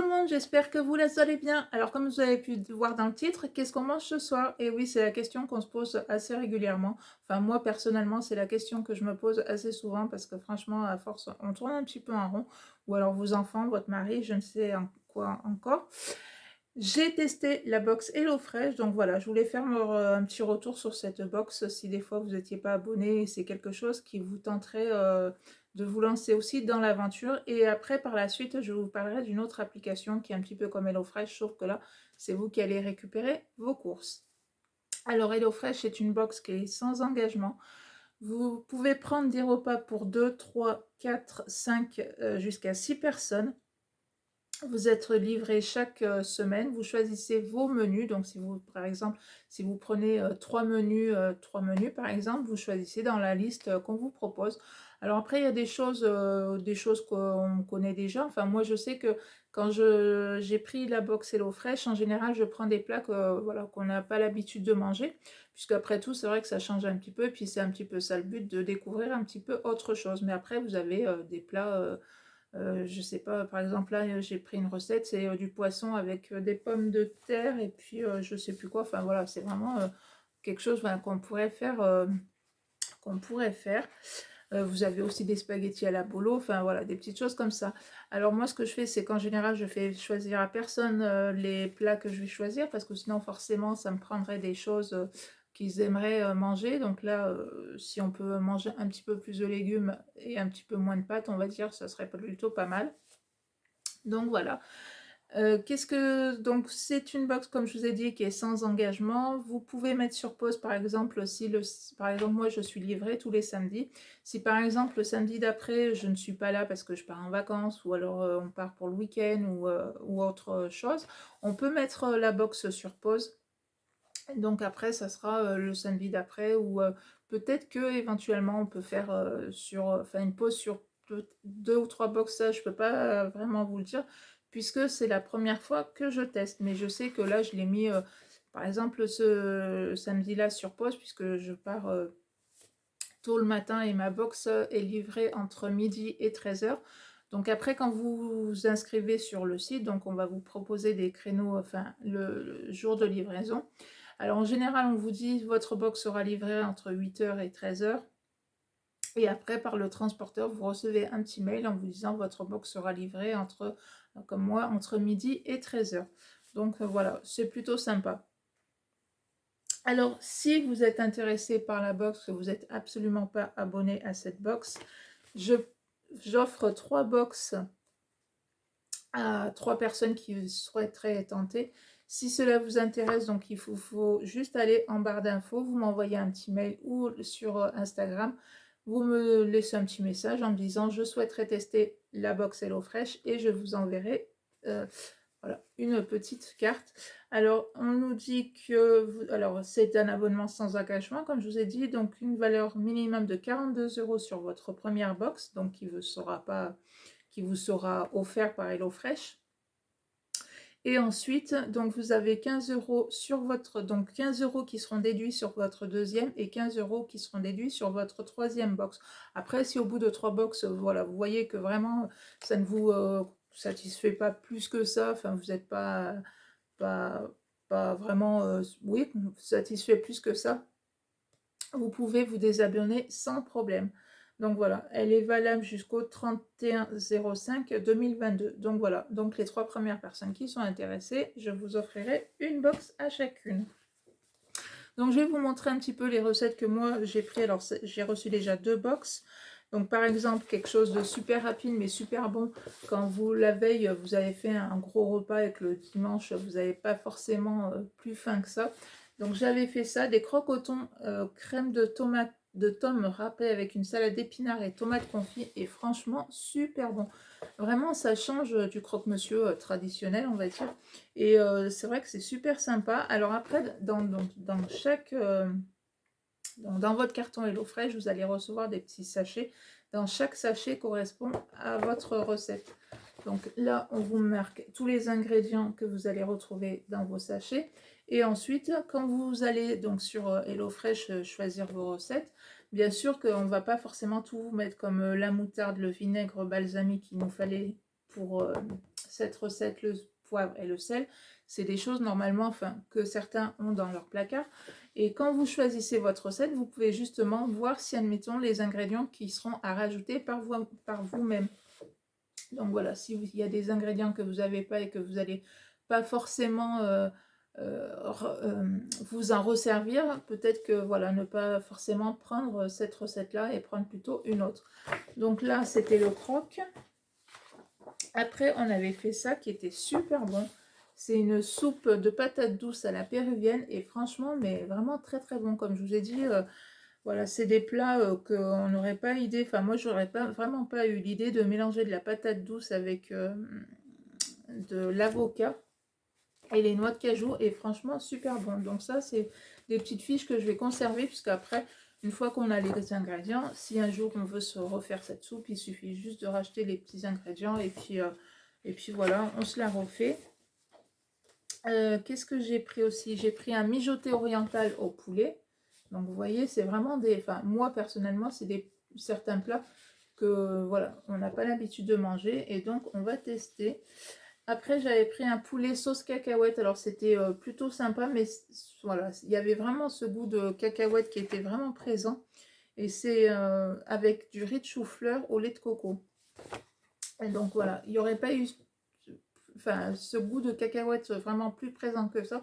tout le monde, j'espère que vous allez bien. Alors comme vous avez pu voir dans le titre, qu'est-ce qu'on mange ce soir? Et oui, c'est la question qu'on se pose assez régulièrement. Enfin moi personnellement, c'est la question que je me pose assez souvent parce que franchement, à force, on tourne un petit peu en rond. Ou alors vos enfants, votre mari, je ne sais quoi encore. J'ai testé la box HelloFresh, donc voilà, je voulais faire un petit retour sur cette box si des fois vous n'étiez pas abonné et c'est quelque chose qui vous tenterait de vous lancer aussi dans l'aventure. Et après, par la suite, je vous parlerai d'une autre application qui est un petit peu comme HelloFresh, sauf que là, c'est vous qui allez récupérer vos courses. Alors HelloFresh est une box qui est sans engagement. Vous pouvez prendre des repas pour 2, 3, 4, 5, jusqu'à 6 personnes. Vous êtes livré chaque semaine, vous choisissez vos menus. Donc si vous, par exemple, si vous prenez trois menus par exemple, vous choisissez dans la liste qu'on vous propose. Alors après, il y a des choses qu'on connaît déjà. Enfin, moi, je sais que quand j'ai pris la box HelloFresh, en général, je prends des plats voilà, qu'on n'a pas l'habitude de manger, puisque après tout, c'est vrai que ça change un petit peu, et puis c'est un petit peu ça le but, de découvrir un petit peu autre chose. Mais après, vous avez des plats je sais pas, par exemple là j'ai pris une recette, c'est du poisson avec des pommes de terre et puis je sais plus quoi. Enfin voilà, c'est vraiment quelque chose voilà, qu'on pourrait faire. Qu'on pourrait faire. Vous avez aussi des spaghettis à la bolo, enfin voilà, des petites choses comme ça. Alors moi ce que je fais, c'est qu'en général je fais choisir à personne les plats que je vais choisir, parce que sinon forcément ça me prendrait des choses qu'ils aimeraient manger. Donc là, si on peut manger un petit peu plus de légumes et un petit peu moins de pâtes, on va dire, ça serait plutôt pas mal. Donc voilà. Donc c'est une box, comme je vous ai dit, qui est sans engagement. Vous pouvez mettre sur pause, par exemple, par exemple, moi je suis livrée tous les samedis. Si par exemple le samedi d'après, je ne suis pas là parce que je pars en vacances, ou alors on part pour le week-end, ou autre chose, on peut mettre la box sur pause. Donc après, ça sera le samedi d'après, ou peut-être que éventuellement on peut faire enfin, une pause sur deux ou trois box. Ça je peux pas vraiment vous le dire, puisque c'est la première fois que je teste. Mais je sais que là je l'ai mis par exemple ce samedi-là sur pause, puisque je pars tôt le matin et ma box est livrée entre midi et 13 h. Donc après, quand vous vous inscrivez sur le site, donc on va vous proposer des créneaux, enfin le jour de livraison. Alors en général, on vous dit votre box sera livrée entre 8 h et 13 h. Et après, par le transporteur, vous recevez un petit mail en vous disant votre box sera livrée comme moi, entre midi et 13 h. Donc voilà, c'est plutôt sympa. Alors, si vous êtes intéressé par la box, que vous n'êtes absolument pas abonné à cette box, j'offre 3 box à 3 personnes qui souhaiteraient tenter. Si cela vous intéresse, donc il faut juste aller en barre d'infos, vous m'envoyez un petit mail ou sur Instagram, vous me laissez un petit message en me disant je souhaiterais tester la box HelloFresh, et je vous enverrai voilà, une petite carte. Alors, on nous dit que alors c'est un abonnement sans engagement, comme je vous ai dit, donc une valeur minimum de 42 € sur votre première box, donc qui vous sera offert par HelloFresh. Et ensuite, donc vous avez 15 € sur votre, donc 15 € qui seront déduits sur votre deuxième, et 15 € qui seront déduits sur votre troisième box. Après, si au bout de 3 box, voilà, vous voyez que vraiment ça ne vous satisfait pas plus que ça, enfin vous n'êtes pas, pas vraiment oui, satisfait plus que ça, vous pouvez vous désabonner sans problème. Donc voilà, elle est valable jusqu'au 31/05/2022. Donc voilà, donc les 3 premières personnes qui sont intéressées, je vous offrirai une box à chacune. Donc je vais vous montrer un petit peu les recettes que moi j'ai pris. Alors j'ai reçu déjà 2 box. Donc par exemple, quelque chose de super rapide mais super bon, quand vous la veille vous avez fait un gros repas et que le dimanche vous n'avez pas forcément plus faim que ça. Donc j'avais fait ça, des croque-au-thon crème de tomate de tomme râpée avec une salade d'épinards et tomates confit, et franchement super bon. Vraiment ça change du croque-monsieur traditionnel, on va dire. Et c'est vrai que c'est super sympa. Alors après, dans chaque dans votre carton HelloFresh, vous allez recevoir des petits sachets. Dans chaque sachet correspond à votre recette. Donc là, on vous marque tous les ingrédients que vous allez retrouver dans vos sachets. Et ensuite, quand vous allez donc sur HelloFresh choisir vos recettes, bien sûr qu'on ne va pas forcément tout vous mettre, comme la moutarde, le vinaigre balsamique qu'il nous fallait pour cette recette, le poivre et le sel, c'est des choses normalement enfin, que certains ont dans leur placard. Et quand vous choisissez votre recette, vous pouvez justement voir si, admettons, les ingrédients qui seront à rajouter par vous-même. Donc voilà, s'il y a des ingrédients que vous n'avez pas et que vous n'allez pas forcément vous en resservir, peut-être que voilà, ne pas forcément prendre cette recette-là et prendre plutôt une autre. Donc là, c'était le croque. Après, on avait fait ça qui était super bon. C'est une soupe de patates douces à la péruvienne et franchement, mais vraiment très très bon. Comme je vous ai dit, voilà, c'est des plats qu'on n'aurait pas idée. Enfin, moi, j'aurais vraiment pas eu l'idée de mélanger de la patate douce avec de l'avocat et les noix de cajou. Et franchement, super bon. Donc ça, c'est des petites fiches que je vais conserver puisqu'après, une fois qu'on a les ingrédients, si un jour on veut se refaire cette soupe, il suffit juste de racheter les petits ingrédients et puis voilà, on se la refait. Qu'est-ce que j'ai pris aussi? J'ai pris un mijoté oriental au poulet. Donc vous voyez, c'est vraiment des... Enfin, moi personnellement, c'est certains plats que voilà, on n'a pas l'habitude de manger. Et donc, on va tester. Après, j'avais pris un poulet sauce cacahuète. Alors, c'était plutôt sympa, mais voilà, il y avait vraiment ce goût de cacahuète qui était vraiment présent. Et c'est avec du riz de chou-fleur au lait de coco. Et donc, voilà, il n'y aurait pas eu enfin, ce goût de cacahuète vraiment plus présent que ça.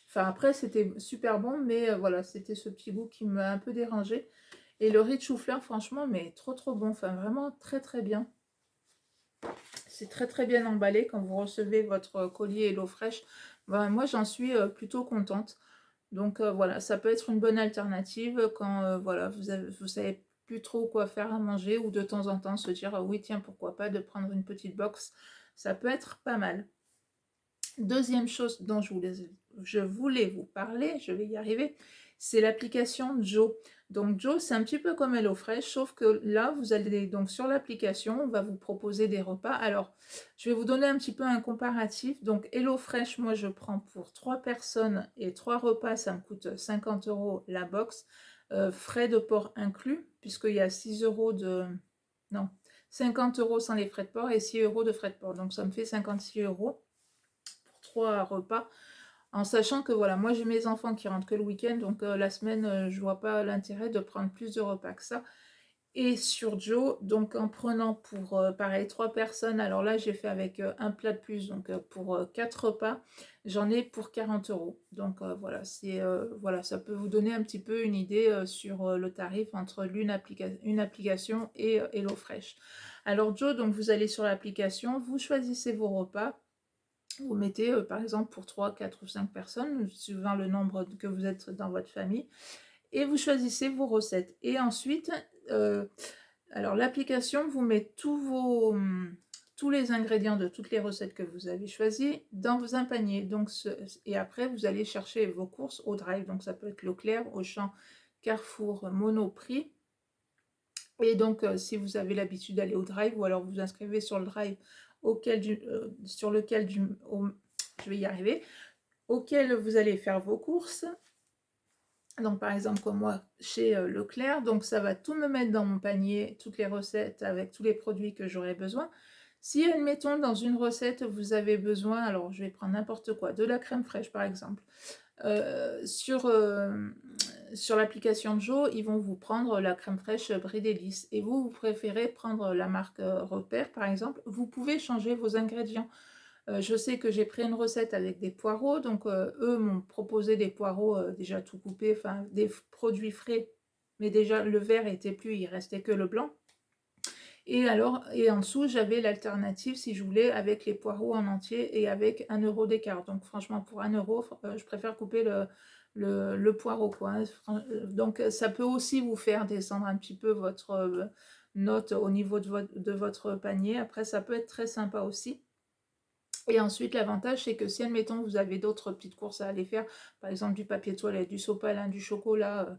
Enfin, après, c'était super bon, mais voilà, c'était ce petit goût qui m'a un peu dérangé. Et le riz de chou-fleur, franchement, mais trop trop bon. Enfin, vraiment très très bien. C'est très très bien emballé quand vous recevez votre colis Hello Fresh. Ben, moi, j'en suis plutôt contente. Donc voilà, ça peut être une bonne alternative quand voilà, vous savez plus trop quoi faire à manger ou de temps en temps se dire oui tiens pourquoi pas de prendre une petite box. Ça peut être pas mal. Deuxième chose dont je voulais vous parler, je vais y arriver, c'est l'application Joe. Donc Joe, c'est un petit peu comme HelloFresh, sauf que là, vous allez donc sur l'application, on va vous proposer des repas. Alors, je vais vous donner un petit peu un comparatif. Donc HelloFresh, moi, je prends pour 3 personnes et 3 repas, ça me coûte 50 € la box, frais de port inclus, puisqu'il y a 6 € de... Non, 50 € sans les frais de port et 6 € de frais de port. Donc ça me fait 56 € 3 repas, en sachant que voilà, moi j'ai mes enfants qui rentrent que le week-end, donc la semaine, je vois pas l'intérêt de prendre plus de repas que ça. Et sur Joe, donc en prenant pour pareil 3 personnes, alors là j'ai fait avec un plat de plus, donc pour 4 repas, j'en ai pour 40 €. Donc voilà, voilà, ça peut vous donner un petit peu une idée sur le tarif entre une application et HelloFresh. Alors Joe, donc vous allez sur l'application, vous choisissez vos repas. Vous mettez par exemple pour 3, 4 ou 5 personnes, suivant le nombre que vous êtes dans votre famille, et vous choisissez vos recettes. Et ensuite, alors l'application vous met tous les ingrédients de toutes les recettes que vous avez choisies dans un panier. Donc, et après, vous allez chercher vos courses au Drive. Donc ça peut être Leclerc, Auchan, Carrefour, Monoprix. Et donc, si vous avez l'habitude d'aller au Drive, ou alors vous inscrivez sur le Drive sur lequel je vais y arriver, auquel vous allez faire vos courses. Donc par exemple comme moi chez Leclerc, donc ça va tout me mettre dans mon panier, toutes les recettes avec tous les produits que j'aurai besoin. Si admettons dans une recette vous avez besoin, alors je vais prendre n'importe quoi, de la crème fraîche par exemple, sur l'application Joe, ils vont vous prendre la crème fraîche Brie Délice. Et vous préférez prendre la marque Repère, par exemple. Vous pouvez changer vos ingrédients. Je sais que j'ai pris une recette avec des poireaux. Donc, eux m'ont proposé des poireaux déjà tout coupés, enfin, des produits frais. Mais déjà, le vert était plus, il restait que le blanc. Et en dessous, j'avais l'alternative, si je voulais, avec les poireaux en entier et avec 1 € d'écart. Donc, franchement, pour 1 €, je préfère couper le poireau, quoi, hein. Donc, ça peut aussi vous faire descendre un petit peu votre note au niveau de votre panier. Après, ça peut être très sympa aussi. Et ensuite, l'avantage, c'est que si, admettons, vous avez d'autres petites courses à aller faire, par exemple du papier toilette, du sopalin, du chocolat,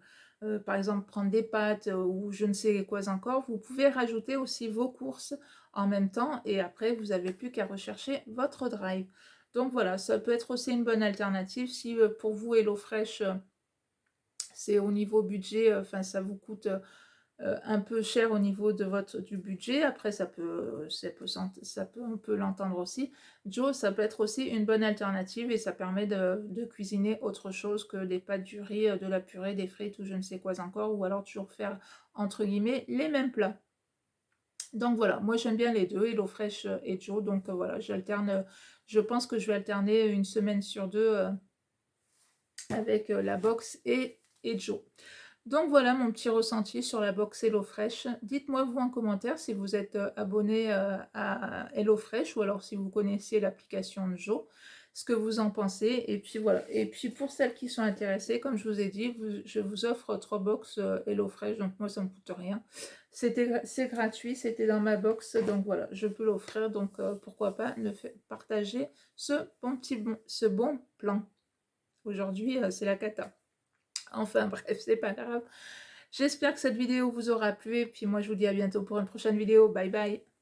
par exemple prendre des pâtes ou je ne sais quoi encore, vous pouvez rajouter aussi vos courses en même temps et après, vous n'avez plus qu'à rechercher votre drive. Donc voilà, ça peut être aussi une bonne alternative si pour vous HelloFresh, c'est au niveau budget, enfin ça vous coûte un peu cher au niveau de du budget. Après on peut l'entendre aussi. Joe, ça peut être aussi une bonne alternative et ça permet de cuisiner autre chose que des pâtes, du riz, de la purée, des frites ou je ne sais quoi encore, ou alors toujours faire entre guillemets les mêmes plats. Donc voilà, moi j'aime bien les deux, HelloFresh et Joe, donc voilà, j'alterne, je pense que je vais alterner une semaine sur deux avec la box et Joe. Donc voilà mon petit ressenti sur la box HelloFresh. Dites-moi vous en commentaire si vous êtes abonné à HelloFresh ou alors si vous connaissez l'application de Joe, ce que vous en pensez. Et puis voilà. Et puis pour celles qui sont intéressées, comme je vous ai dit, je vous offre 3 box HelloFresh, donc moi ça ne me coûte rien. C'est gratuit, c'était dans ma box, donc voilà, je peux l'offrir. Donc pourquoi pas partager ce bon plan. Aujourd'hui, c'est la cata. Enfin bref, c'est pas grave. J'espère que cette vidéo vous aura plu et puis moi je vous dis à bientôt pour une prochaine vidéo. Bye bye.